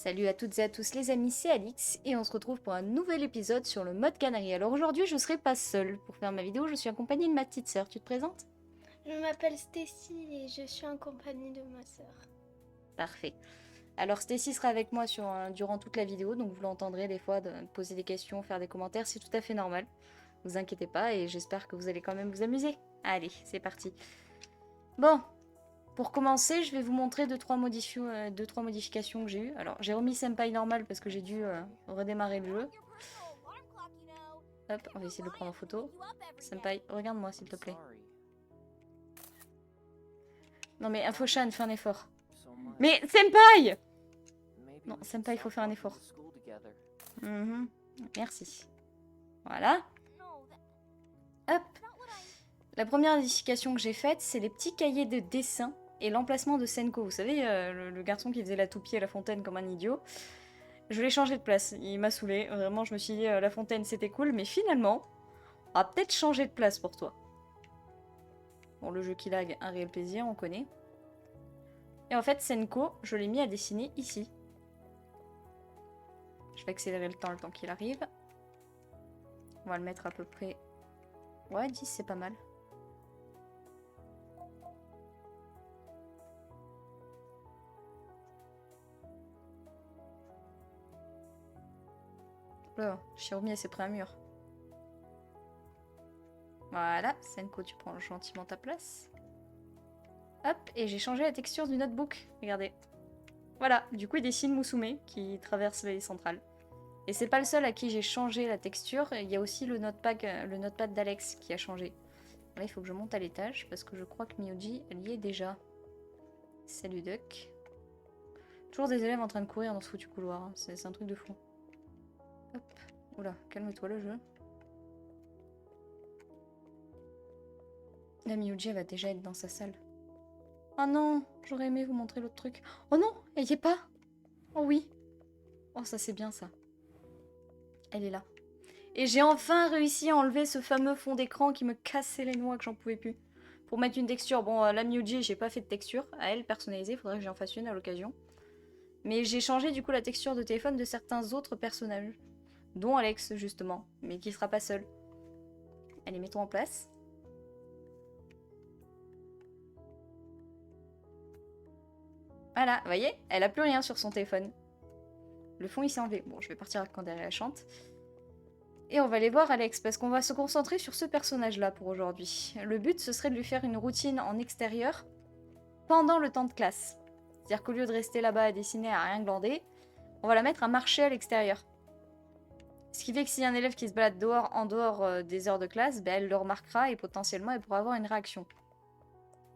Salut à toutes et à tous les amis, c'est Alix et on se retrouve pour un nouvel épisode sur le mode Canary. Alors aujourd'hui je serai pas seule pour faire ma vidéo, je suis accompagnée de ma petite sœur. Tu te présentes? Je m'appelle Stacy et je suis en compagnie de ma sœur. Parfait. Alors Stacy sera avec moi durant toute la vidéo, donc vous l'entendrez des fois poser des questions, faire des commentaires, c'est tout à fait normal. Vous inquiétez pas et j'espère que vous allez quand même vous amuser. Allez, c'est parti. Bon, pour commencer, je vais vous montrer deux, trois modifications que j'ai eues. Alors j'ai remis Senpai normal parce que j'ai dû redémarrer le jeu. Hop, on va essayer de le prendre en photo. Senpai, regarde-moi s'il te plaît. Non mais Infoshan, fais un effort. Mais Senpai! Non, Senpai, il faut faire un effort. Merci. Voilà. Hop. La première modification que j'ai faite, c'est les petits cahiers de dessin et l'emplacement de Senko. Vous savez, le garçon qui faisait la toupie à la fontaine comme un idiot. Je l'ai changé de place. Il m'a saoulé. Vraiment, je me suis dit, la fontaine, c'était cool. Mais finalement, on va peut-être changer de place pour toi. Bon, le jeu qui lag, un réel plaisir, on connaît. Et en fait, Senko, je l'ai mis à dessiner ici. Je vais accélérer le temps qu'il arrive. On va le mettre à peu près... Ouais, 10, c'est pas mal. Là, Shiromi, elle s'est pris un mur. Voilà, Senko, tu prends gentiment ta place. Hop, et j'ai changé la texture du notebook. Regardez. Voilà, du coup, il dessine Musume qui traverse les centrales. Et c'est pas le seul à qui j'ai changé la texture. Il y a aussi le notepad d'Alex qui a changé. Là, il faut que je monte à l'étage parce que je crois que Miyoji, elle y est déjà. Salut Duck. Toujours des élèves en train de courir dans ce foutu couloir. Hein. C'est un truc de fou. Hop. Oula, calme-toi le jeu. La Miyoji, elle va déjà être dans sa salle. Oh non, j'aurais aimé vous montrer l'autre truc. Oh non, elle y est pas. Oh oui. Oh, ça c'est bien ça. Elle est là. Et j'ai enfin réussi à enlever ce fameux fond d'écran qui me cassait les noix que j'en pouvais plus. Pour mettre une texture, bon, la Miyoji, j'ai pas fait de texture. À elle, personnalisée, faudrait que j'en fasse une à l'occasion. Mais j'ai changé du coup la texture de téléphone de certains autres personnages. Dont Alex, justement. Mais qui sera pas seul. Allez, mets-toi en place. Voilà, vous voyez, elle a plus rien sur son téléphone. Le fond, il s'est enlevé. Bon, je vais partir quand elle chante. Et on va aller voir Alex, parce qu'on va se concentrer sur ce personnage-là pour aujourd'hui. Le but, ce serait de lui faire une routine en extérieur pendant le temps de classe. C'est-à-dire qu'au lieu de rester là-bas à dessiner, à rien glander, on va la mettre à marcher à l'extérieur. Ce qui fait que s'il y a un élève qui se balade dehors, en dehors des heures de classe, ben elle le remarquera et potentiellement elle pourra avoir une réaction.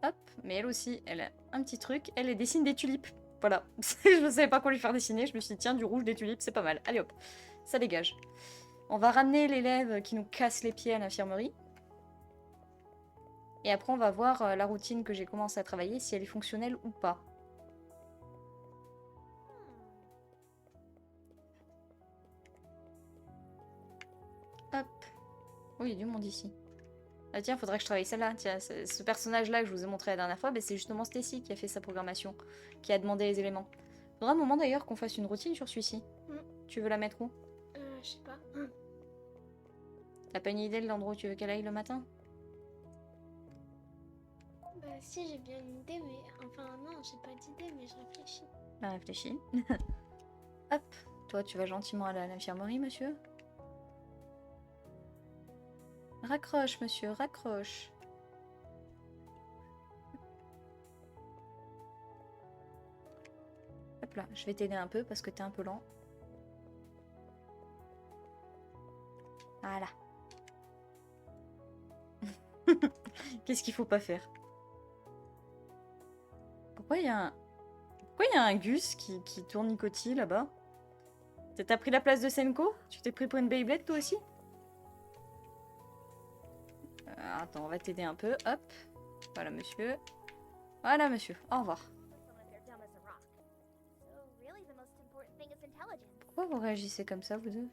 Hop, mais elle aussi, elle a un petit truc, elle dessine des tulipes. Voilà, je ne savais pas quoi lui faire dessiner, je me suis dit tiens, du rouge, des tulipes, c'est pas mal. Allez hop, ça dégage. On va ramener l'élève qui nous casse les pieds à l'infirmerie. Et après, on va voir la routine que j'ai commencé à travailler, si elle est fonctionnelle ou pas. Hop. Oh, il y a du monde ici. Ah tiens, faudrait que je travaille celle-là. Tiens, ce personnage-là que je vous ai montré la dernière fois, bah, c'est justement Stacy qui a fait sa programmation, qui a demandé les éléments. Faudra un moment d'ailleurs qu'on fasse une routine sur celui-ci. Tu veux la mettre où? Je sais pas. T'as pas une idée de l'endroit où tu veux qu'elle aille le matin? Bah si, j'ai bien une idée, mais... Enfin non, j'ai pas d'idée, mais je réfléchis. Bah réfléchis. Hop. Toi, tu vas gentiment aller à l'infirmerie, monsieur. Raccroche, monsieur, raccroche. Hop là, je vais t'aider un peu parce que t'es un peu lent. Voilà. Qu'est-ce qu'il faut pas faire? Pourquoi il y a un Gus qui tournicotie là-bas? T'as pris la place de Senko? Tu t'es pris pour une Beyblade toi aussi? Attends, on va t'aider un peu. Hop. Voilà, monsieur. Voilà, monsieur. Au revoir. Pourquoi vous réagissez comme ça, vous deux?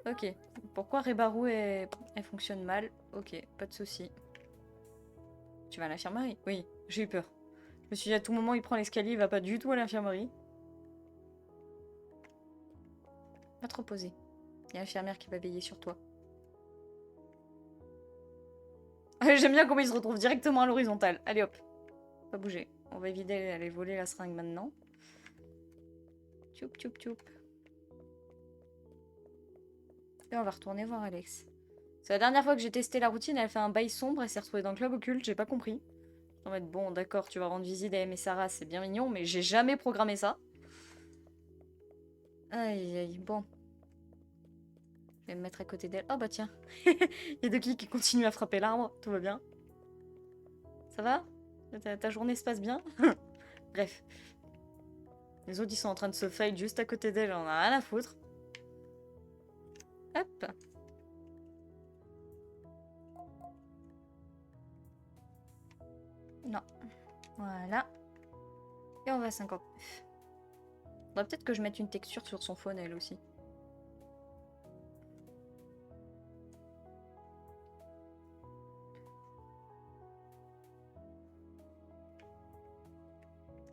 Ok. Pourquoi Rebaru, elle fonctionne mal? Ok, pas de souci. Tu vas à l'infirmerie? Oui, j'ai eu peur. me suis dit, à tout moment, il prend l'escalier, il va pas du tout à l'infirmerie. Va te reposer. Il y a l'infirmière qui va veiller sur toi. J'aime bien comment il se retrouve directement à l'horizontale. Allez hop. Pas bouger. On va éviter d'aller voler la seringue maintenant. Tchoup, tchoup, tchoup. Et on va retourner voir Alex. C'est la dernière fois que j'ai testé la routine, elle fait un bail sombre, elle s'est retrouvée dans le club occulte, j'ai pas compris. En mode, bon, d'accord, tu vas rendre visite à M et Sarah, c'est bien mignon, mais j'ai jamais programmé ça. Aïe, aïe, bon. Je vais me mettre à côté d'elle. Oh bah tiens, il y a Ducky qui continue à frapper l'arbre, tout va bien. Ça va? Ta journée se passe bien? Bref. Les autres, ils sont en train de se fight juste à côté d'elle, on a rien à foutre. Hop. Non. Voilà. Et on va à 59. Faudrait peut-être que je mette une texture sur son phone, elle aussi.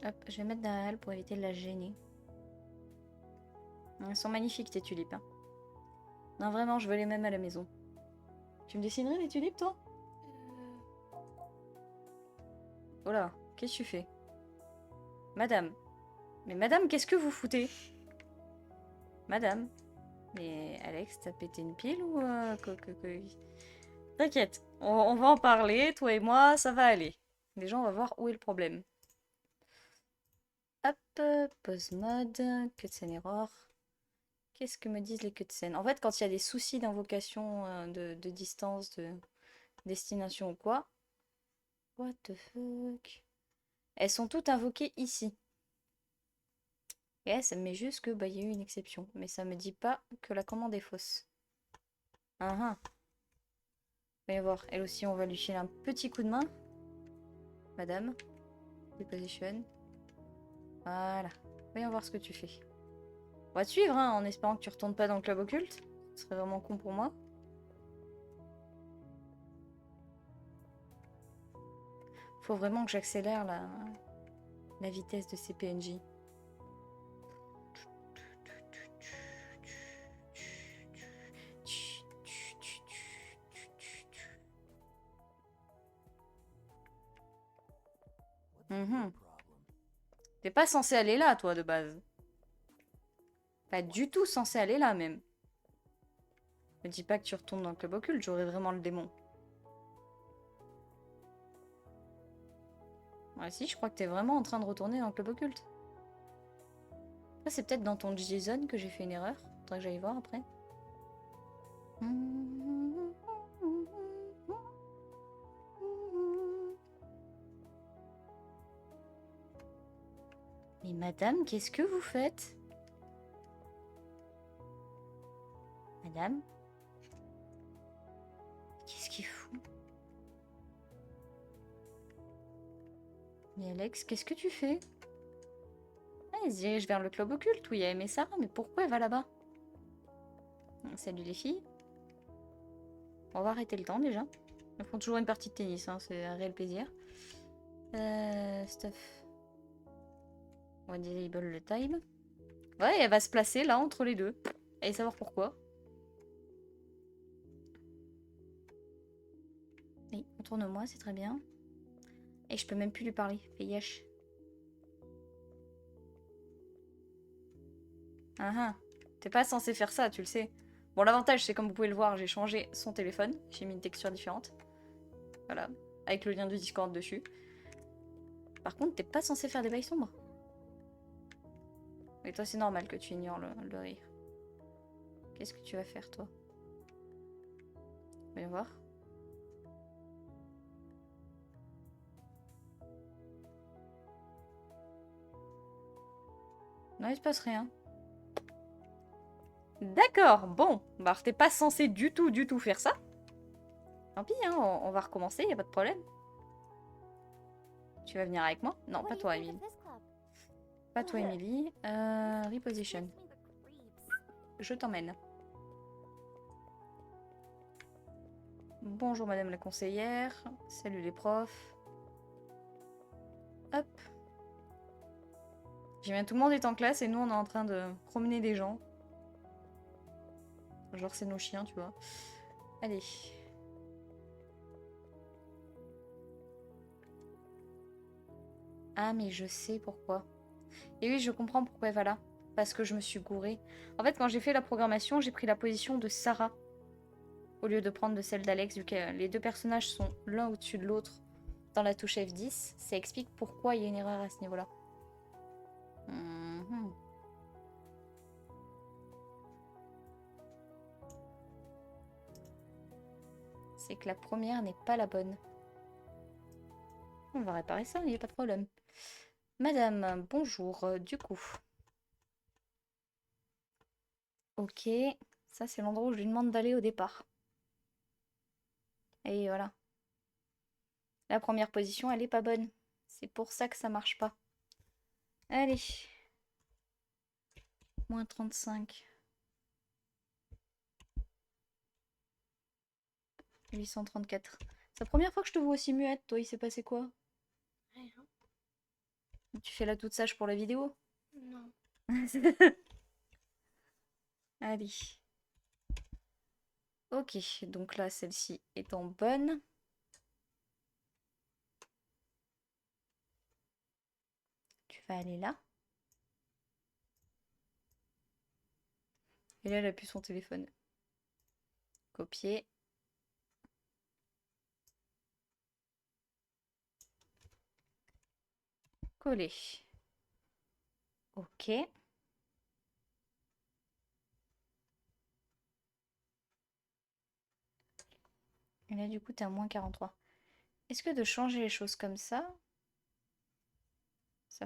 Hop, je vais mettre derrière elle pour éviter de la gêner. Elles sont magnifiques tes tulipes. Hein. Non, vraiment, je veux les mêmes à la maison. Tu me dessinerais des tulipes, toi? Oh là, qu'est-ce que tu fais? Madame. Mais madame, qu'est-ce que vous foutez? Madame. Mais Alex, t'as pété une pile ou... T'inquiète, on va en parler, toi et moi, ça va aller. Déjà, on va voir où est le problème. Hop, pause mode, cutscene error. Qu'est-ce que me disent les cutscenes? En fait, quand il y a des soucis d'invocation, de distance, de destination ou quoi... What the fuck? Elles sont toutes invoquées ici. Et ça me met juste que bah, y a eu une exception. Mais ça me dit pas que la commande est fausse. Ah ah. Voyons voir. Elle aussi, on va lui filer un petit coup de main. Madame. Reposition. Voilà. Voyons voir ce que tu fais. On va te suivre, hein, en espérant que tu retournes pas dans le club occulte. Ce serait vraiment con pour moi. Faut vraiment que j'accélère la vitesse de ces PNJ. T'es pas censé aller là, toi, de base. Pas du tout censé aller là, même. Me dis pas que tu retournes dans le club occulte, j'aurai vraiment le démon. Ouais, si, je crois que t'es vraiment en train de retourner dans le club occulte. Après, c'est peut-être dans ton JSON que j'ai fait une erreur. Faudrait que j'aille voir après. Mais madame, qu'est-ce que vous faites? Madame? Qu'est-ce qu'il fout? Mais Alex, qu'est-ce que tu fais? Ah, elle se dirige vers le club occulte où il y a aimé Sarah, mais pourquoi elle va là-bas? Salut les filles. On va arrêter le temps déjà. Ils font toujours une partie de tennis, hein, c'est un réel plaisir. Stuff. On va disable le time. Ouais, elle va se placer là entre les deux. Allez savoir pourquoi. Oui, tourne-moi, c'est très bien. Et je peux même plus lui parler. Fais yesh. Ah ah. T'es pas censé faire ça, tu le sais. Bon, l'avantage, c'est comme vous pouvez le voir, j'ai changé son téléphone. J'ai mis une texture différente. Voilà. Avec le lien de Discord dessus. Par contre, t'es pas censé faire des bails sombres. Et toi, c'est normal que tu ignores le rire. Qu'est-ce que tu vas faire, toi? Voyons voir. Non, il se passe rien. D'accord, bon. Bah, t'es pas censé du tout faire ça. Tant pis, hein, on va recommencer, y a pas de problème. Tu vas venir avec moi? Non, pas toi, Emily. Pas toi, Emily. Reposition. Je t'emmène. Bonjour, madame la conseillère. Salut les profs. Hop. J'ai bien, tout le monde est en classe et nous on est en train de promener des gens. Genre c'est nos chiens, tu vois. Allez. Ah mais je sais pourquoi. Et oui, je comprends pourquoi elle va là. Parce que je me suis gourée. En fait, quand j'ai fait la programmation, j'ai pris la position de Sarah au lieu de prendre de celle d'Alex, vu que les deux personnages sont l'un au-dessus de l'autre dans la touche F10. Ça explique pourquoi il y a une erreur à ce niveau-là. Mhm. C'est que la première n'est pas la bonne. On va réparer ça, il n'y a pas de problème. Madame, bonjour, du coup. Ok, ça c'est l'endroit où je lui demande d'aller au départ. Et voilà. La première position, elle est pas bonne. C'est pour ça que ça marche pas. Allez. Moins 35. 834. C'est la première fois que je te vois aussi muette, toi, il s'est passé quoi? Rien. Tu fais là toute sage pour la vidéo? Non. Allez. Ok, donc là, celle-ci étant bonne. Tu vas aller là. Et là, elle a plus son téléphone. Copier. Coller. Ok. Et là, du coup, t'es à moins 43. Est-ce que de changer les choses comme ça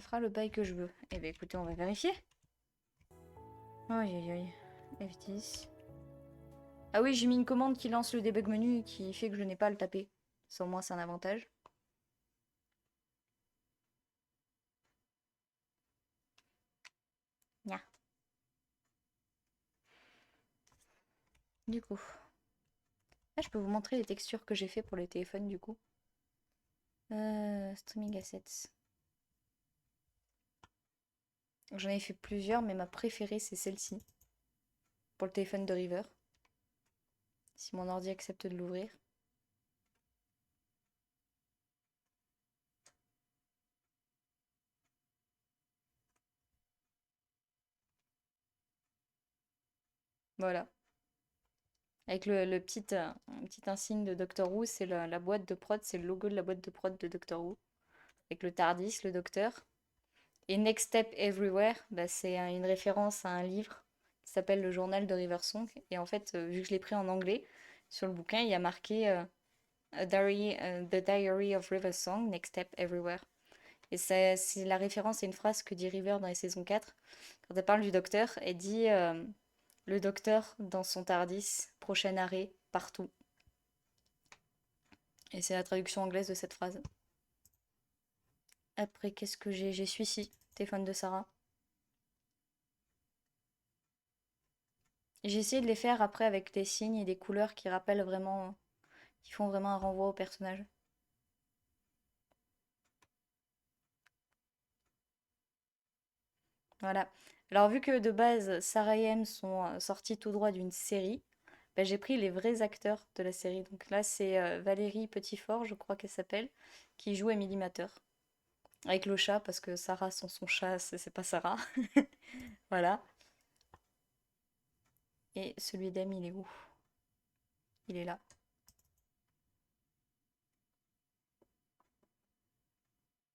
fera le bail que je veux? Eh bien, écoutez, on va vérifier. Aïe, aïe, aïe. F10. Ah oui, j'ai mis une commande qui lance le debug menu et qui fait que je n'ai pas à le taper. Ça, au moins, c'est un avantage. Nya. Du coup. Là, je peux vous montrer les textures que j'ai fait pour les téléphones, du coup. Streaming Assets. J'en ai fait plusieurs, mais ma préférée, c'est celle-ci. Pour le téléphone de River. Si mon ordi accepte de l'ouvrir. Voilà. Avec le petit, un petit insigne de Doctor Who, c'est la boîte de prod, c'est le logo de la boîte de prod de Doctor Who. Avec le TARDIS, le docteur. Et Next Step Everywhere, bah, c'est une référence à un livre qui s'appelle Le Journal de River Song. Et en fait, vu que je l'ai pris en anglais, sur le bouquin, il y a marqué The Diary of River Song, Next Step Everywhere. Et c'est la référence à une phrase que dit River dans la saison 4. Quand elle parle du docteur, elle dit le docteur dans son TARDIS, prochain arrêt, partout. Et c'est la traduction anglaise de cette phrase. Après, qu'est-ce que j'ai? J'ai celui-ci, téléphone de Sarah. J'ai essayé de les faire après avec des signes et des couleurs qui rappellent vraiment, qui font vraiment un renvoi au personnage. Voilà. Alors vu que de base, Sarah et M sont sortis tout droit d'une série, bah, j'ai pris les vrais acteurs de la série. Donc là, c'est Valérie Petitfort, je crois qu'elle s'appelle, qui joue Emily Matter. Avec le chat, parce que Sarah sans son chat, c'est pas Sarah. Voilà. Et celui d'Em, il est où? Il est là.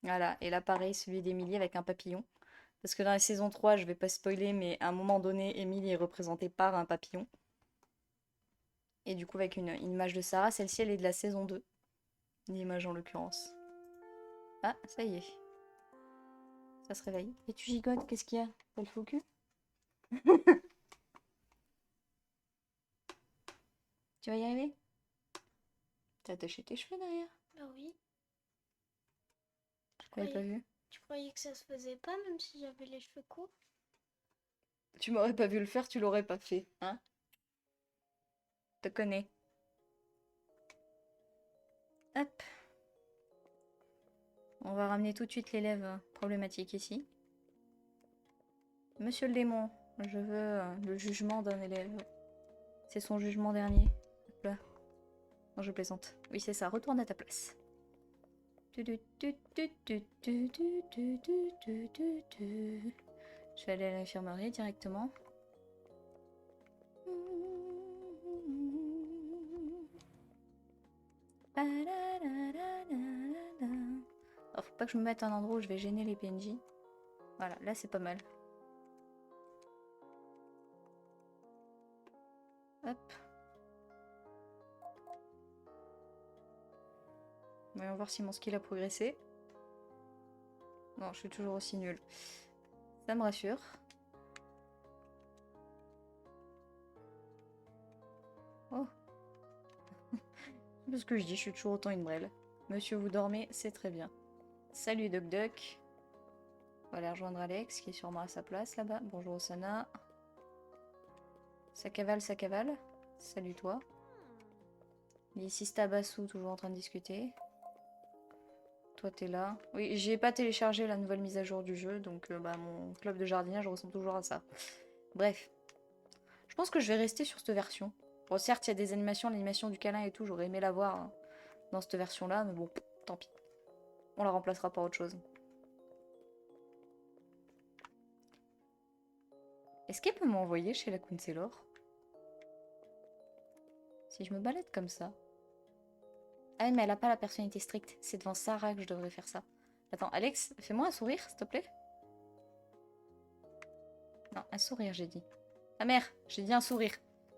Voilà. Et là, pareil, celui d'Emily avec un papillon. Parce que dans la saison 3, je vais pas spoiler, mais à un moment donné, Emily est représentée par un papillon. Et du coup, avec une image de Sarah, celle-ci, elle est de la saison 2. L'image en l'occurrence. Ah, ça y est. Ça se réveille. Et tu gigotes, qu'est-ce qu'il y a? T'as le faux cul? Tu vas y arriver? T'as attaché tes cheveux derrière? Bah oui. Je l'avais pas vu. Tu croyais que ça se faisait pas même si j'avais les cheveux courts? Tu m'aurais pas vu le faire, tu l'aurais pas fait, hein? Te connais. Hop. On va ramener tout de suite l'élève problématique ici. Monsieur le démon, je veux le jugement d'un élève. C'est son jugement dernier. Hop là. Non, je plaisante. Oui, c'est ça. Retourne à ta place. Je vais aller à l'infirmerie directement. Alors, faut pas que je me mette à un endroit où je vais gêner les PNJ. Voilà, là c'est pas mal. Hop. Voyons voir si mon skill a progressé. Non, je suis toujours aussi nulle. Ça me rassure. Oh. C'est ce que je dis, je suis toujours autant une brêle. Monsieur, vous dormez, c'est très bien. Salut Doc Doc. On va aller rejoindre Alex qui est sûrement à sa place là-bas. Bonjour Osana. Ça cavale, ça cavale. Salut toi. Ici Stabassou, toujours en train de discuter. Toi t'es là. Oui, j'ai pas téléchargé la nouvelle mise à jour du jeu, donc mon club de jardinage ressemble toujours à ça. Bref. Je pense que je vais rester sur cette version. Bon, certes, il y a des animations, l'animation du câlin et tout, j'aurais aimé la voir hein, dans cette version-là, mais bon, tant pis. On la remplacera par autre chose. Est-ce qu'elle peut m'envoyer chez la counselor? Si je me balade comme ça. Ah oui, mais elle a pas la personnalité stricte. C'est devant Sarah que je devrais faire ça. Attends, Alex, fais-moi un sourire, s'il te plaît. Non, un sourire, j'ai dit. Ah merde, j'ai dit un sourire.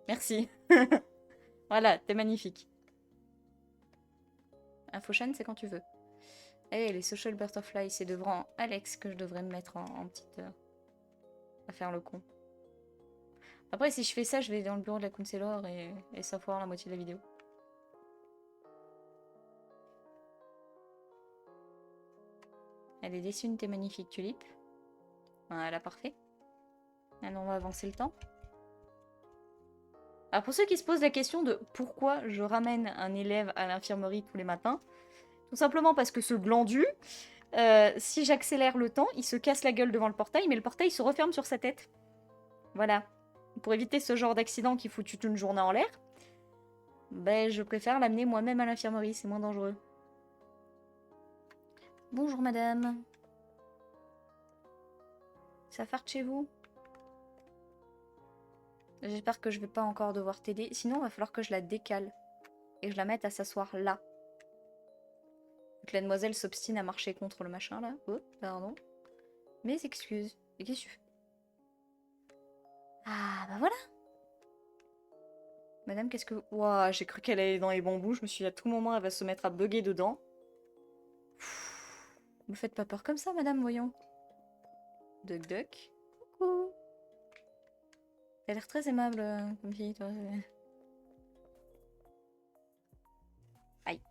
Merci. Voilà, t'es magnifique. Un Foshan, c'est quand tu veux. Eh, les social butterflies, c'est devant Alex que je devrais me mettre en petite... à faire le con. Après, si je fais ça, je vais dans le bureau de la counselor et ça foire la moitié de la vidéo. Elle est déçue de tes magnifiques tulipes. Voilà, parfait. Maintenant, on va avancer le temps. Alors, pour ceux qui se posent la question de pourquoi je ramène un élève à l'infirmerie tous les matins, tout simplement parce que ce glandu, si j'accélère le temps, il se casse la gueule devant le portail, mais le portail se referme sur sa tête. Voilà. Pour éviter ce genre d'accident qui fout toute une journée en l'air, ben, je préfère l'amener moi-même à l'infirmerie, c'est moins dangereux. Bonjour madame. Ça farte chez vous? J'espère que je vais pas encore devoir t'aider. Sinon, il va falloir que je la décale. Et que je la mette à s'asseoir là. Donc la demoiselle s'obstine à marcher contre le machin là. Oh, pardon. Mes excuses. Et qu'est-ce que tu fais? Ah, bah voilà. Madame, qu'est-ce que... Ouah, j'ai cru qu'elle allait dans les bambous. Je me suis dit à tout moment, elle va se mettre à bugger dedans. Me faites pas peur comme ça, madame, voyons. Duck Duck. Coucou. T'as l'air très aimable comme fille, toi. Aïe.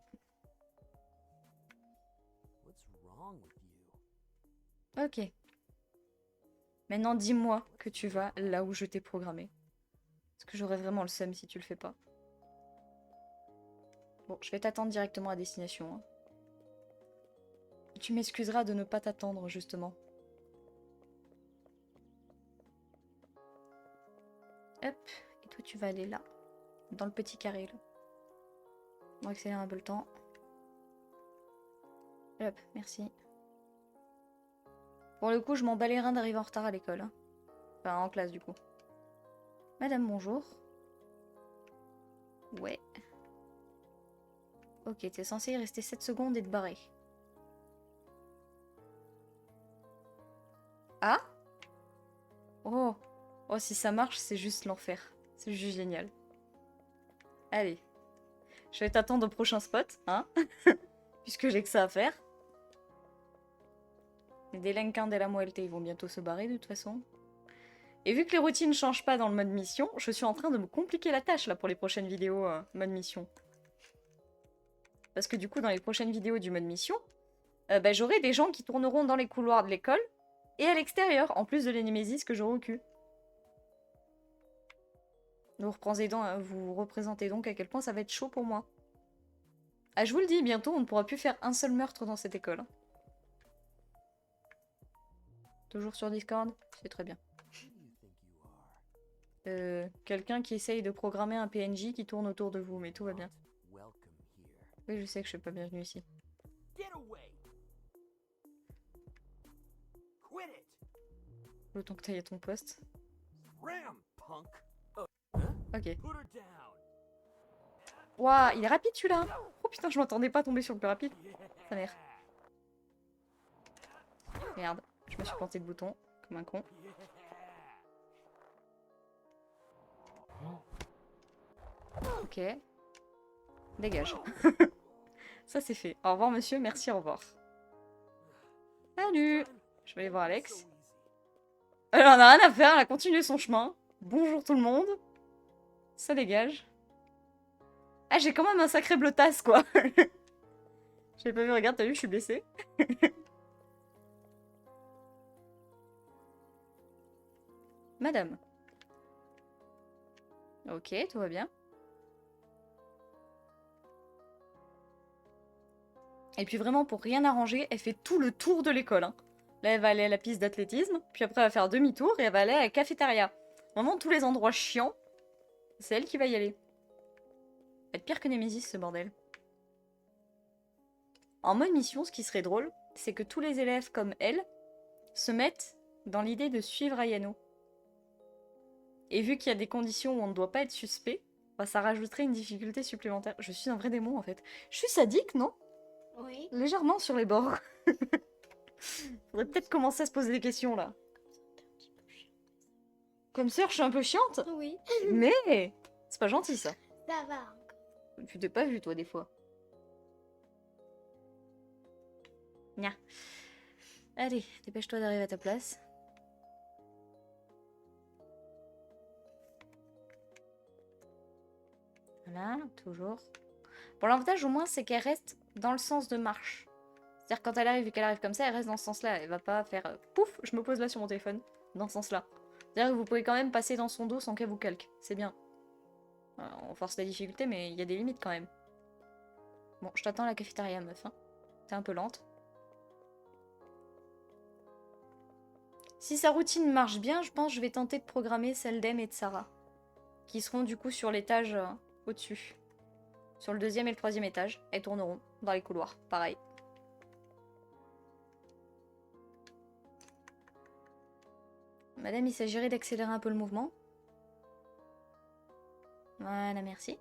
Ok. Maintenant, dis-moi que tu vas là où je t'ai programmé. Parce que j'aurais vraiment le seum si tu le fais pas. Bon, je vais t'attendre directement à destination. Hein. Tu m'excuseras de ne pas t'attendre, justement. Hop. Et toi, tu vas aller là. Dans le petit carré, là. On va accélérer un peu le temps. Hop, merci. Pour le coup, je m'en bats les reins d'arriver en retard à l'école. Hein. Enfin, en classe, du coup. Madame, bonjour. Ouais. Ok, t'es censé y rester 7 secondes et te barrer. Ah? Oh. Oh, si ça marche, c'est juste l'enfer. C'est juste génial. Allez. Je vais t'attendre au prochain spot, hein. Puisque j'ai que ça à faire. Les délinquants de la muerte, ils vont bientôt se barrer de toute façon. Et vu que les routines ne changent pas dans le mode mission, je suis en train de me compliquer la tâche là pour les prochaines vidéos mode mission. Parce que du coup, dans les prochaines vidéos du mode mission, j'aurai des gens qui tourneront dans les couloirs de l'école et à l'extérieur, en plus de l'Némésis que j'aurai au cul. Vous représentez donc à quel point ça va être chaud pour moi. Ah, je vous le dis, bientôt on ne pourra plus faire un seul meurtre dans cette école. Toujours sur Discord? C'est très bien. Quelqu'un qui essaye de programmer un PNJ qui tourne autour de vous, mais tout va bien. Oui, je sais que je suis pas bienvenue ici. Le temps que t'ailles à ton poste. Ok. Ouah, il est rapide celui-là. Oh putain, je m'attendais pas à tomber sur le plus rapide. Sa mère. Merde, je me suis planté de bouton, comme un con. Ok. Dégage. Ça c'est fait. Au revoir monsieur, merci, au revoir. Salut. Je vais aller voir Alex. Elle en a rien à faire, elle a continué son chemin. Bonjour tout le monde. Ça dégage. Ah, j'ai quand même un sacré bleutas, quoi. J'avais pas vu, regarde, t'as vu, je suis blessée. Madame. Ok, tout va bien. Et puis vraiment, pour rien arranger, elle fait tout le tour de l'école. Hein. Là, elle va aller à la piste d'athlétisme, puis après, elle va faire demi-tour et elle va aller à la cafétéria. Vraiment, tous les endroits chiants, c'est elle qui va y aller. Ça va être pire que Nemesis, ce bordel. En mode mission, ce qui serait drôle, c'est que tous les élèves comme elle se mettent dans l'idée de suivre Ayano. Et vu qu'il y a des conditions où on ne doit pas être suspect, bah, ça rajouterait une difficulté supplémentaire. Je suis un vrai démon, en fait. Je suis sadique, non? Oui. Légèrement sur les bords. Faudrait peut-être commencer à se poser des questions, là. Comme sœur, je suis un peu chiante. Oui. Mais c'est pas gentil, ça. Ça va. Tu t'es pas vu, toi, des fois. Nya. Allez, dépêche-toi d'arriver à ta place. Voilà, toujours. Bon, l'avantage, au moins, c'est qu'elle reste dans le sens de marche. C'est-à-dire, quand elle arrive et qu'elle arrive comme ça, elle reste dans ce sens-là. Elle va pas faire pouf, je me pose là sur mon téléphone. Dans ce sens-là. C'est-à-dire que vous pouvez quand même passer dans son dos sans qu'elle vous calque. C'est bien. On force la difficulté, mais il y a des limites quand même. Bon, je t'attends à la cafétéria, meuf. Hein. T'es un peu lente. Si sa routine marche bien, je pense que je vais tenter de programmer celle d'Em et de Sarah. Qui seront du coup sur l'étage au-dessus. Sur le 2e et le 3e étage. Elles tourneront dans les couloirs. Pareil. Madame, il s'agirait d'accélérer un peu le mouvement. Voilà, merci.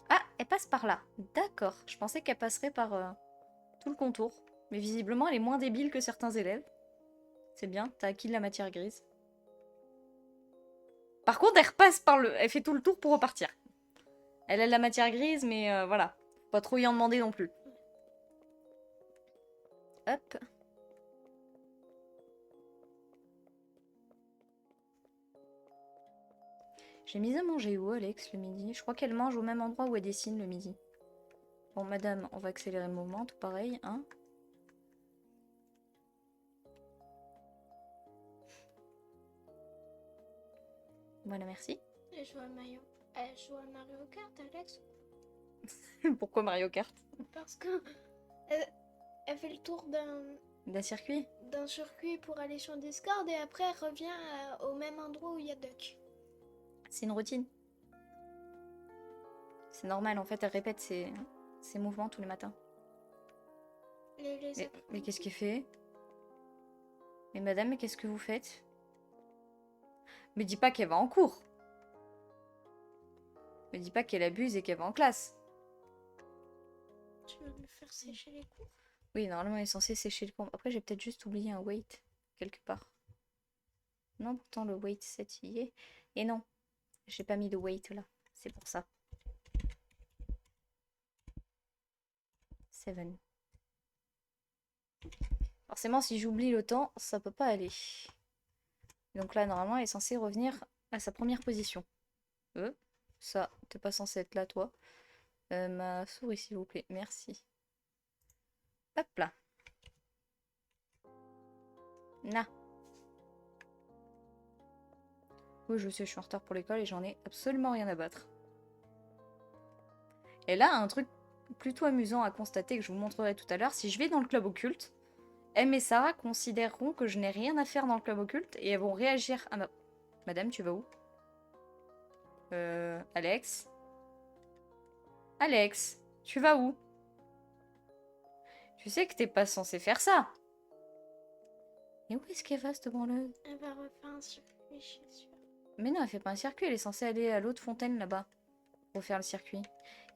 Ah, elle passe par là. D'accord. Je pensais qu'elle passerait par tout le contour. Mais visiblement, elle est moins débile que certains élèves. C'est bien, t'as acquis de la matière grise. Par contre, elle repasse par le... Elle fait tout le tour pour repartir. Elle a de la matière grise, mais voilà. Pas trop y en demander non plus. Hop. J'ai mis à manger où, Alex, le midi? Je crois qu'elle mange au même endroit où elle dessine le midi. Bon, madame, on va accélérer le mouvement, tout pareil, hein. Voilà, merci. Elle joue à Mario. Elle joue à Mario Kart, Alex. Pourquoi Mario Kart? Parce que elle fait le tour D'un circuit? d'un circuit pour aller sur Discord et après elle revient au même endroit où il y a Duck. C'est une routine. C'est normal, en fait, elle répète ses mouvements tous les matins. Mais qu'est-ce qu'elle fait? Mais madame, mais qu'est-ce que vous faites? Me dis pas qu'elle va en cours. Me dis pas qu'elle abuse et qu'elle va en classe. Tu veux me faire sécher les cours? Oui, normalement, elle est censée sécher le cours. Après, j'ai peut-être juste oublié un weight quelque part. Non, pourtant, le weight 7 y est. Et non, j'ai pas mis de weight là. C'est pour ça. 7. Forcément, si j'oublie le temps, ça peut pas aller. Donc là, normalement, elle est censée revenir à sa première position. Ça, t'es pas censé être là, toi. Ma souris, s'il vous plaît. Merci. Hop là. Na. Oui, je sais, je suis en retard pour l'école et j'en ai absolument rien à battre. Et là, un truc plutôt amusant à constater que je vous montrerai tout à l'heure, si je vais dans le club occulte, M et Sarah considéreront que je n'ai rien à faire dans le club occulte et elles vont réagir à ma... Madame, tu vas où? Alex? Alex, tu vas où? Tu sais que t'es pas censé faire ça. Et où est-ce qu'elle va, cette branleuse? Elle va refaire un circuit, je suis sûre. Mais non, elle fait pas un circuit, elle est censée aller à l'autre fontaine là-bas. Pour faire le circuit.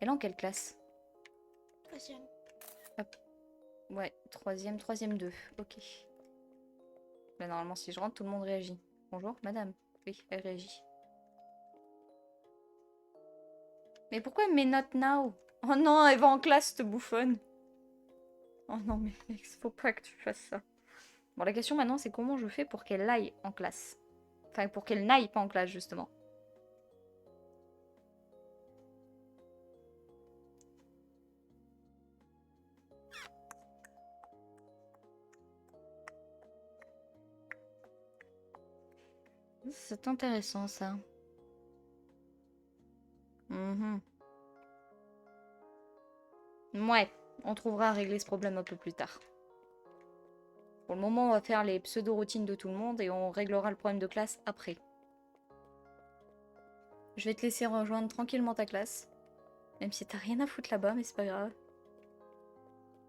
Elle est en quelle classe? Troisième. Ouais, troisième 2. Ok. Là, normalement, si je rentre, tout le monde réagit. Bonjour, madame. Oui, elle réagit. Mais pourquoi elle met not now? Oh non, elle va en classe, cette bouffonne. Oh non, mais Alex, faut pas que tu fasses ça. Bon, la question maintenant, c'est comment je fais pour qu'elle aille en classe. Enfin, pour qu'elle n'aille pas en classe, justement. C'est intéressant, ça. Mhm. Ouais, on trouvera à régler ce problème un peu plus tard. Pour le moment, on va faire les pseudo-routines de tout le monde et on réglera le problème de classe après. Je vais te laisser rejoindre tranquillement ta classe. Même si t'as rien à foutre là-bas, mais c'est pas grave.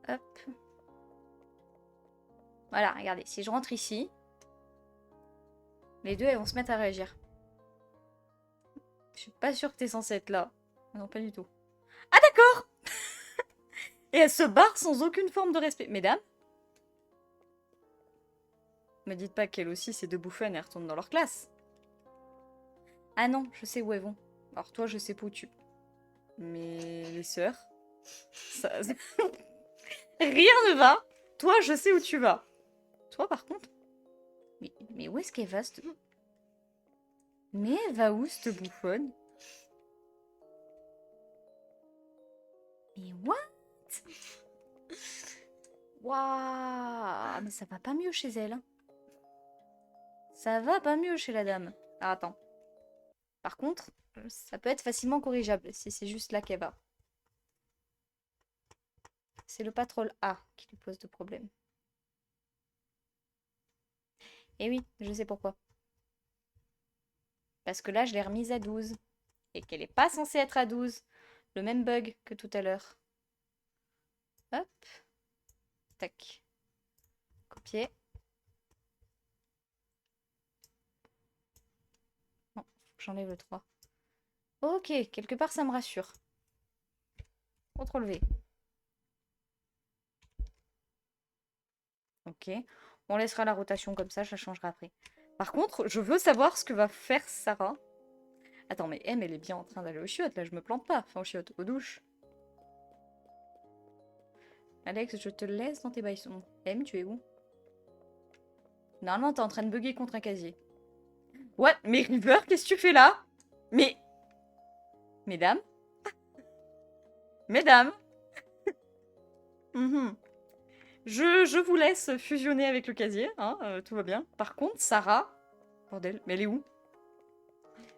Hop. Voilà, regardez, si je rentre ici, les deux, elles vont se mettre à réagir. Je suis pas sûre que t'es censée être là. Non, pas du tout. Ah d'accord. Et elle se barre sans aucune forme de respect. Mesdames, me dites pas qu'elles aussi, ces deux bouffonnes, elles retournent dans leur classe. Ah non, je sais où elles vont. Alors toi, je sais pas où tu... Mais les sœurs... Ça... Rien ne va. Toi, je sais où tu vas. Toi, par contre... Mais où est-ce qu'elle va, cette... Mais elle va où, cette bouffonne? Mais what? Waouh. Mais ça va pas mieux chez elle. Hein. Ça va pas mieux chez la dame. Alors attends. Par contre, ça peut être facilement corrigeable si c'est juste là qu'elle va. C'est le patrol A qui lui pose de problème. Et oui, je sais pourquoi. Parce que là, je l'ai remise à 12. Et qu'elle n'est pas censée être à 12. Le même bug que tout à l'heure. Hop. Tac. Copier. Non, faut que j'enlève le 3. Ok, quelque part ça me rassure. CTRL V. Ok. On laissera la rotation comme ça, je la changerai après. Par contre, je veux savoir ce que va faire Sarah. Attends, mais M, elle est bien en train d'aller aux chiottes, là, je me plante pas. Enfin, aux chiottes, aux douches. Alex, je te laisse dans tes baissons. M, tu es où? Normalement, t'es en train de bugger contre un casier. What? Mais River, qu'est-ce que tu fais là? Mais... Mesdames? Mesdames? Je vous laisse fusionner avec le casier, hein, tout va bien. Par contre, Sarah... Bordel, mais elle est où?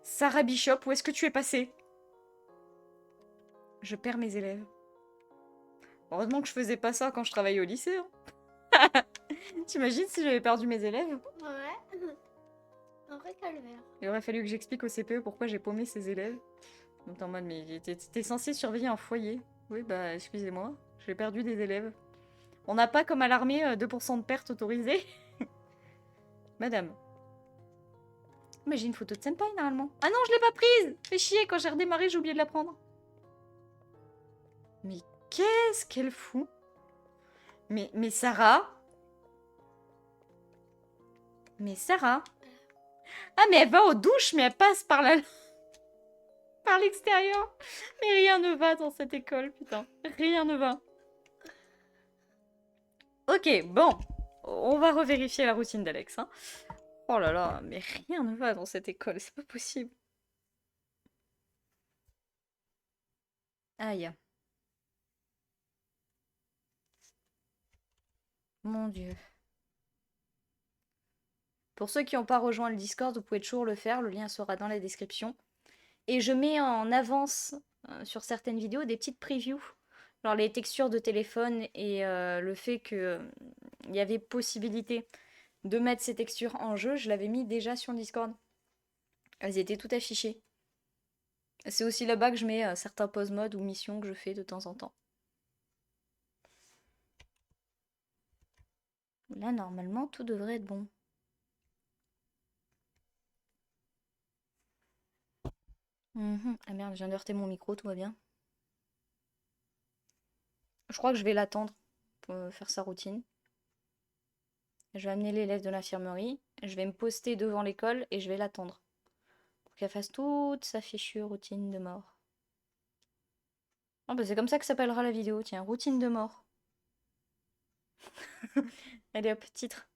Sarah Bishop, où est-ce que tu es passée? Je perds mes élèves. Heureusement que je faisais pas ça quand je travaillais au lycée. Hein. T'imagines si j'avais perdu mes élèves? Ouais. Un vrai calvaire. Il aurait fallu que j'explique au CPE pourquoi j'ai paumé ces élèves. Donc en mode, mais t'es censé surveiller un foyer. Oui, bah excusez-moi, j'ai perdu des élèves. On n'a pas comme à l'armée 2% de pertes autorisées. Madame. Mais j'ai une photo de Senpai normalement. Ah non, je l'ai pas prise. Fais chier, quand j'ai redémarré, j'ai oublié de la prendre. Mais qu'est-ce qu'elle fout? Mais Sarah? Mais Sarah? Ah mais elle va aux douches, mais elle passe par la... par l'extérieur. Mais rien ne va dans cette école, putain. Rien ne va. Ok, bon. On va revérifier la routine d'Alex. Hein. Oh là là, mais rien ne va dans cette école, c'est pas possible. Aïe. Mon Dieu. Pour ceux qui n'ont pas rejoint le Discord, vous pouvez toujours le faire, le lien sera dans la description. Et je mets en avance sur certaines vidéos des petites previews. Genre les textures de téléphone et le fait que il y avait possibilité de mettre ces textures en jeu, je l'avais mis déjà sur le Discord. Elles étaient toutes affichées. C'est aussi là-bas que je mets certains pause-mode ou missions que je fais de temps en temps. Là, normalement, tout devrait être bon. Ah merde, je viens de heurter mon micro, tout va bien. Je crois que je vais l'attendre pour faire sa routine. Je vais amener l'élève de l'infirmerie, je vais me poster devant l'école et je vais l'attendre. Pour qu'elle fasse toute sa fichue routine de mort. Oh bah c'est comme ça que s'appellera la vidéo, tiens, routine de mort. Allez hop, titre.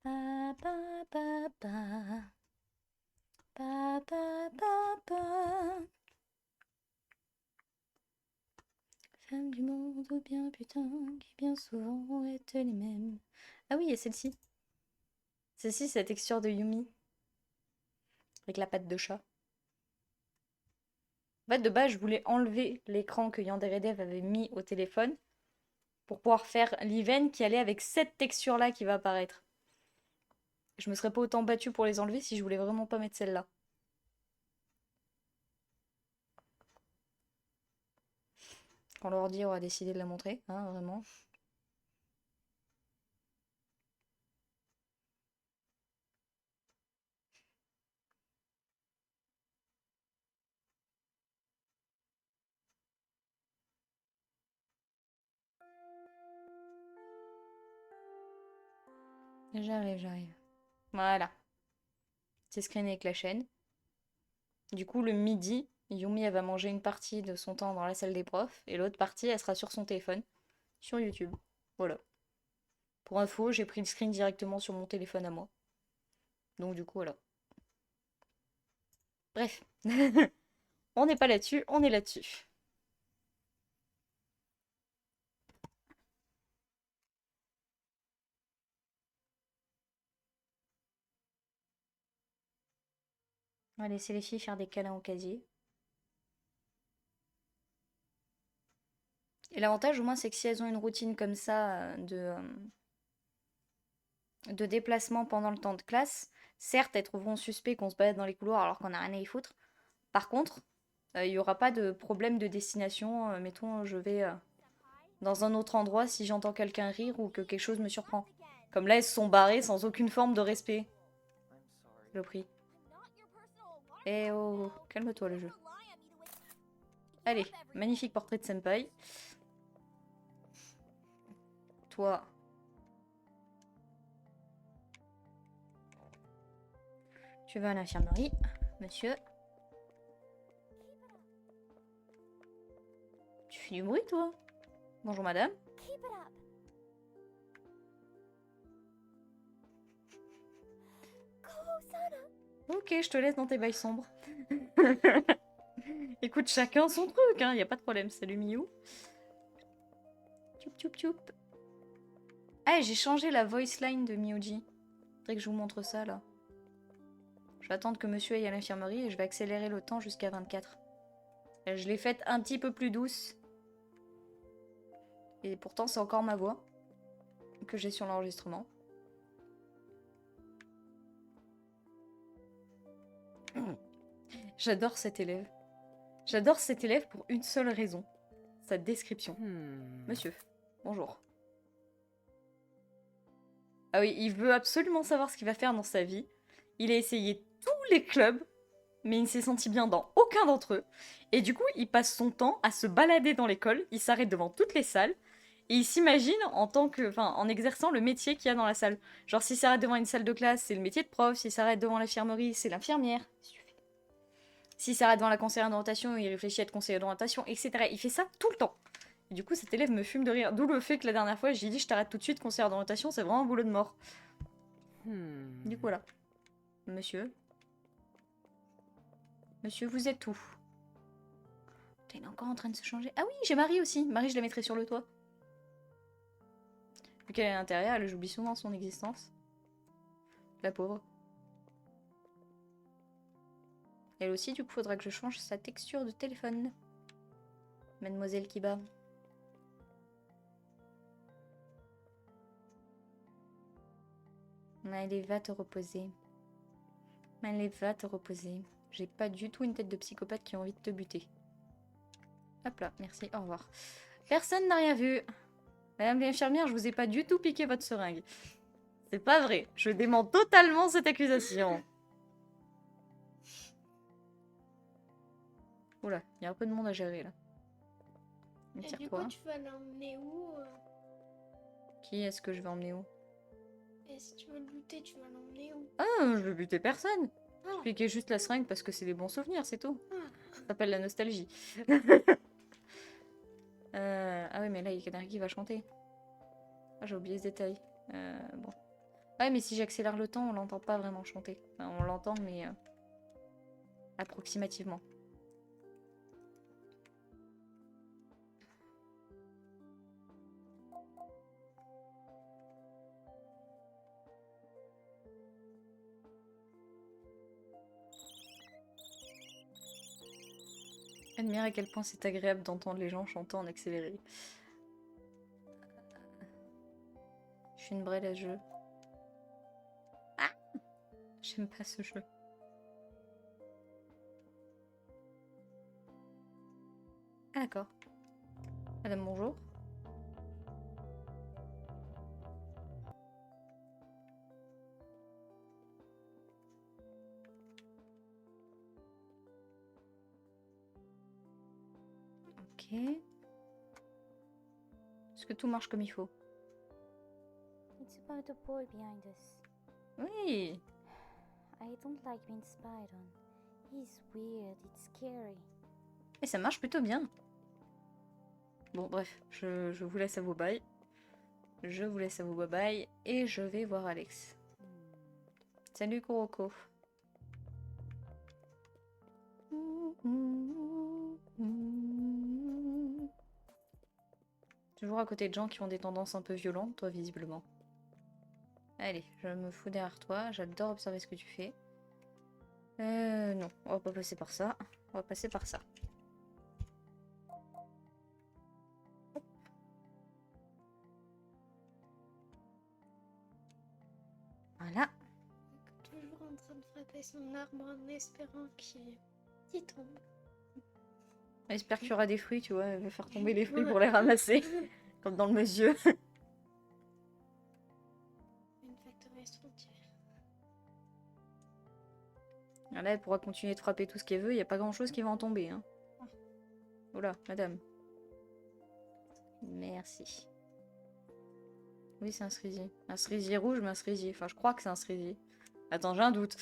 Pa, pa, pa, pa. Pa, pa, pa, pa. Femme du monde ou bien putain, qui bien souvent est les mêmes. Ah oui, il y a celle-ci. Celle-ci, c'est la texture de Yumi. Avec la patte de chat. En fait, de base, je voulais enlever l'écran que Yanderedev avait mis au téléphone pour pouvoir faire l'event qui allait avec cette texture-là qui va apparaître. Je me serais pas autant battue pour les enlever si je voulais vraiment pas mettre celle-là. Quand l'ordi aura décidé de la montrer, hein, vraiment. J'arrive. Voilà. C'est screené avec la chaîne. Du coup, le midi, Yumi, elle va manger une partie de son temps dans la salle des profs et l'autre partie, elle sera sur son téléphone, sur YouTube. Voilà. Pour info, j'ai pris le screen directement sur mon téléphone à moi. Donc du coup, voilà. Bref. On n'est pas là-dessus, on est là-dessus. On va laisser les filles faire des câlins au casier. Et l'avantage, au moins, c'est que si elles ont une routine comme ça de déplacement pendant le temps de classe, certes, elles trouveront suspect qu'on se balade dans les couloirs alors qu'on n'a rien à y foutre. Par contre, il n'y aura pas de problème de destination. Mettons, je vais dans un autre endroit si j'entends quelqu'un rire ou que quelque chose me surprend. Comme là, elles se sont barrées sans aucune forme de respect. Le prix. Eh oh, calme-toi le jeu. Allez, magnifique portrait de Senpai. Toi. Tu vas à l'infirmerie, monsieur. Tu fais du bruit, toi? Bonjour, madame. Ok, je te laisse dans tes bails sombres. Écoute, chacun son truc, hein, y a pas de problème. Salut Miou. Tchoup tchoup tchoup. Ah, j'ai changé la voice line de Miuji. Faudrait que je vous montre ça, là. Je vais attendre que monsieur aille à l'infirmerie et je vais accélérer le temps jusqu'à 24. Je l'ai faite un petit peu plus douce. Et pourtant, c'est encore ma voix que j'ai sur l'enregistrement. J'adore cet élève. J'adore cet élève pour une seule raison. Sa description. Monsieur, bonjour. Ah oui, il veut absolument savoir ce qu'il va faire dans sa vie. Il a essayé tous les clubs, mais il ne s'est senti bien dans aucun d'entre eux. Et du coup, il passe son temps à se balader dans l'école, il s'arrête devant toutes les salles, et il s'imagine en exerçant le métier qu'il y a dans la salle. Genre, s'il s'arrête devant une salle de classe, c'est le métier de prof, s'il s'arrête devant l'infirmerie, c'est l'infirmière. S'il s'arrête devant la conseillère d'orientation, il réfléchit à être conseiller d'orientation, etc. Il fait ça tout le temps. Et du coup, cet élève me fume de rire. D'où le fait que la dernière fois, j'ai dit je t'arrête tout de suite, conseillère d'orientation, c'est vraiment un boulot de mort. Du coup, voilà. Monsieur. Monsieur, vous êtes où? Putain, il est encore en train de se changer. Ah oui, j'ai Marie aussi. Marie, je la mettrai sur le toit. Vu qu'elle est à l'intérieur, elle j'oublie souvent son existence. La pauvre. Elle aussi, du coup, faudra que je change sa texture de téléphone. Mademoiselle Kiba. Allez, va te reposer. Allez, va te reposer. J'ai pas du tout une tête de psychopathe qui a envie de te buter. Hop là, merci, au revoir. Personne n'a rien vu. Madame l'infirmière, je vous ai pas du tout piqué votre seringue. C'est pas vrai. Je dément totalement cette accusation. Oula, il y a un peu de monde à gérer là. Et du Tire-toi. coup, tu vas l'emmener où Qui est-ce que je vais emmener où? Et si tu veux le buter, tu vas l'emmener où Ah, je veux buter personne. Ah. Je piquais juste la seringue parce que c'est des bons souvenirs, c'est tout. Ah. Ça s'appelle la nostalgie. Ah oui, mais là, il y a quelqu'un qui va chanter. Ah, j'ai oublié ce détail. Bon. Ouais, mais si j'accélère le temps, on l'entend pas vraiment chanter. Enfin, on l'entend, mais approximativement. Admire à quel point c'est agréable d'entendre les gens chanter en accéléré. Je suis une brêle à ce jeu. Ah! J'aime pas ce jeu. Ah d'accord. Madame, bonjour. Ok. Est-ce que tout marche comme il faut? It's about the boy behind us. Oui! I don't like being spied on. He's weird, it's scary. Et ça marche plutôt bien. Bon, bref, je vous laisse à vos bails. Je vous laisse à vos bye-bye. Et je vais voir Alex. Salut Kuroko. Toujours à côté de gens qui ont des tendances un peu violentes, toi visiblement. Allez, je me fous derrière toi, j'adore observer ce que tu fais. Non, on va pas passer par ça. On va passer par ça. Voilà. Toujours en train de frapper son arbre en espérant qu'il tombe. J'espère qu'il y aura des fruits, tu vois. Elle va faire tomber les fruits pour les ramasser. Comme dans le monsieur. Une factory frontière. Là, elle pourra continuer de frapper tout ce qu'elle veut. Il n'y a pas grand chose qui va en tomber. Hein. Oula, madame. Merci. Oui, c'est un cerisier. Un cerisier rouge, mais un cerisier. Enfin, je crois que c'est un cerisier. Attends, j'ai un doute.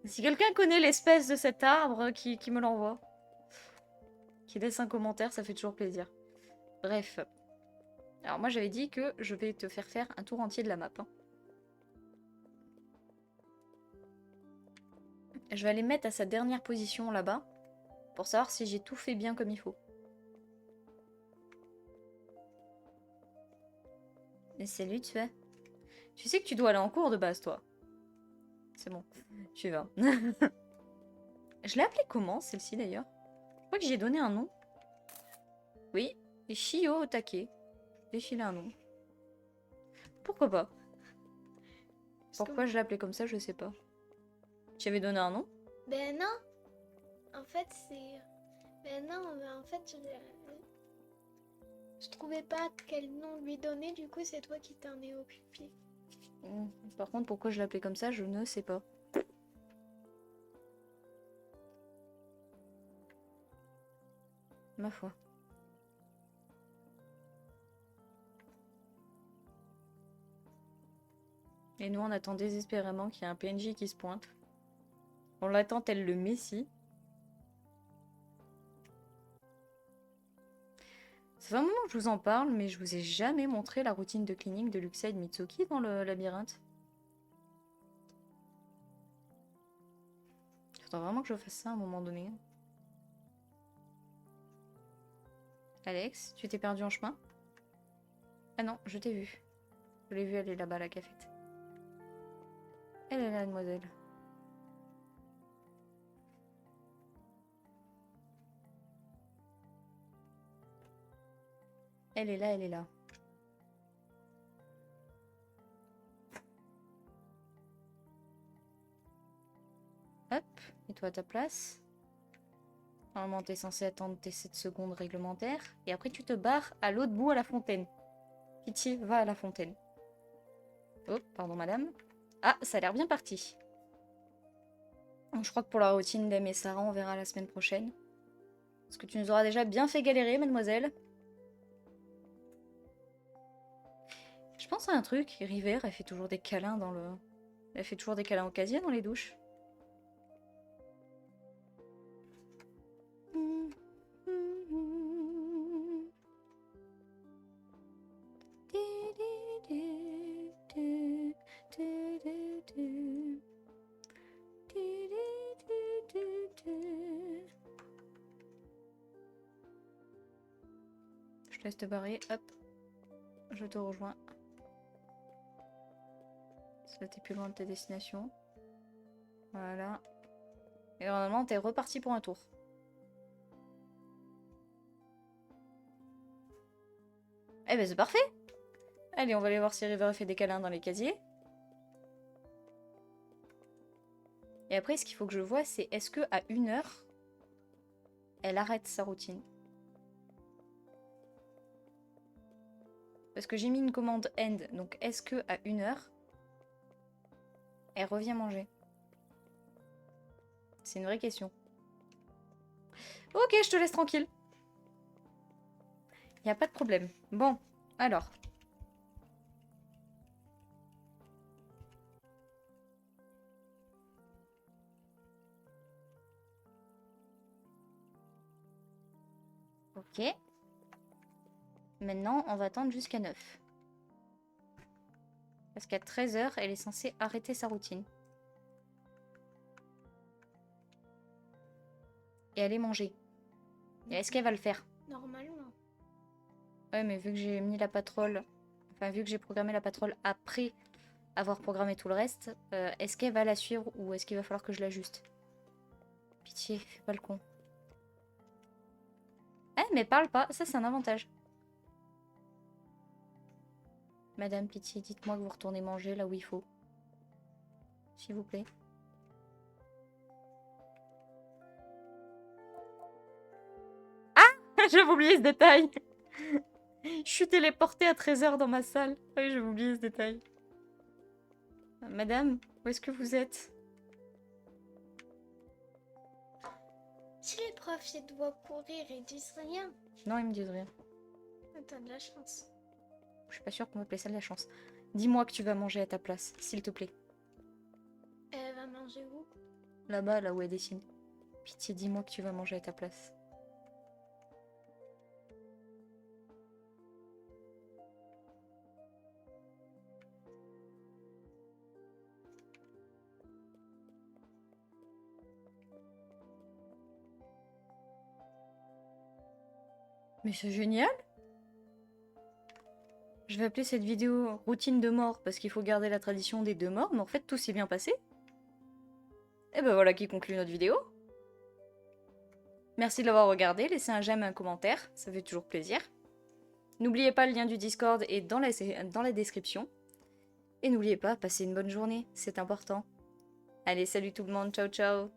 Si quelqu'un connaît l'espèce de cet arbre, qui me l'envoie. Qui laisse un commentaire, ça fait toujours plaisir. Bref. Alors moi, j'avais dit que je vais te faire un tour entier de la map. Hein. Je vais aller mettre à sa dernière position là-bas. Pour savoir si j'ai tout fait bien comme il faut. Et salut, tu es. Tu sais que tu dois aller en cours de base, toi. C'est bon, tu vas. Je l'ai appelée comment, celle-ci, d'ailleurs? Je crois que j'y ai donné un nom. Oui, et Shio Otake. Défiler un nom. Pourquoi pas? Pourquoi je l'ai appelée comme ça, je sais pas. Tu avais donné un nom? Ben non. En fait, c'est... Ben non, en fait, je trouvais pas quel nom lui donner, du coup, c'est toi qui t'en es occupé. Par contre, pourquoi je l'appelais comme ça, je ne sais pas. Ma foi. Et nous, on attend désespérément qu'il y ait un PNJ qui se pointe. On l'attend tel le Messie. Ça fait un moment que je vous en parle, mais je vous ai jamais montré la routine de cleaning de Luxa et de Mitsuki dans le labyrinthe. Faudrait vraiment que je fasse ça à un moment donné. Alex, tu t'es perdu en chemin? Ah non, je t'ai vu. Je l'ai vue aller là-bas à la cafette. Elle est là, mademoiselle. Elle est là, elle est là. Hop, et toi à ta place. Normalement, t'es censé attendre tes 7 secondes réglementaires. Et après, tu te barres à l'autre bout à la fontaine. Pitié, va à la fontaine. Oh, pardon madame. Ah, ça a l'air bien parti. Je crois que pour la routine d'Em et Sarah, on verra la semaine prochaine. Parce que tu nous auras déjà bien fait galérer, mademoiselle. Je pense à un truc. River, elle fait toujours des câlins dans le... Elle fait toujours des câlins au casier dans les douches. Je te laisse te barrer, hop. Je te rejoins. Ça t'es plus loin de ta destination. Voilà. Et normalement, t'es reparti pour un tour. Eh ben c'est parfait. Allez, on va aller voir si River fait des câlins dans les casiers. Et après, ce qu'il faut que je vois, c'est est-ce que à 1h, elle arrête sa routine. Parce que j'ai mis une commande end, donc est-ce que à 1h, elle revient manger? C'est une vraie question. Ok, je te laisse tranquille. Y a pas de problème. Bon, alors. Ok. Maintenant, on va attendre jusqu'à 9. Parce qu'à 13h, elle est censée arrêter sa routine. Et aller manger. Et est-ce qu'elle va le faire? Normalement. Ouais, mais vu que j'ai mis la patrole... Enfin, vu que j'ai programmé la patrole après avoir programmé tout le reste, est-ce qu'elle va la suivre ou est-ce qu'il va falloir que je l'ajuste? Pitié, fais pas le con. Eh, mais parle pas, ça c'est un avantage. Madame, pitié, dites-moi que vous retournez manger là où il faut. S'il vous plaît. Ah, j'avais oublié ce détail. Je suis téléportée à 13h dans ma salle. Ah oui, j'avais oublié ce détail. Madame, où est-ce que vous êtes? Si les profs ils doivent courir et disent rien, Non, ils me disent rien. t'as de la chance. Je suis pas sûre qu'on m'appelle ça de la chance. Dis-moi que tu vas manger à ta place, s'il te plaît. Elle va manger où? Là-bas, là où elle dessine. Pitié, dis-moi que tu vas manger à ta place. Mais c'est génial! Je vais appeler cette vidéo routine de mort parce qu'il faut garder la tradition des 2 morts, mais en fait tout s'est bien passé. Et ben voilà qui conclut notre vidéo. Merci de l'avoir regardé, laissez un j'aime et un commentaire, ça fait toujours plaisir. N'oubliez pas, le lien du Discord est dans la description. Et n'oubliez pas, passez une bonne journée, c'est important. Allez, salut tout le monde, ciao ciao!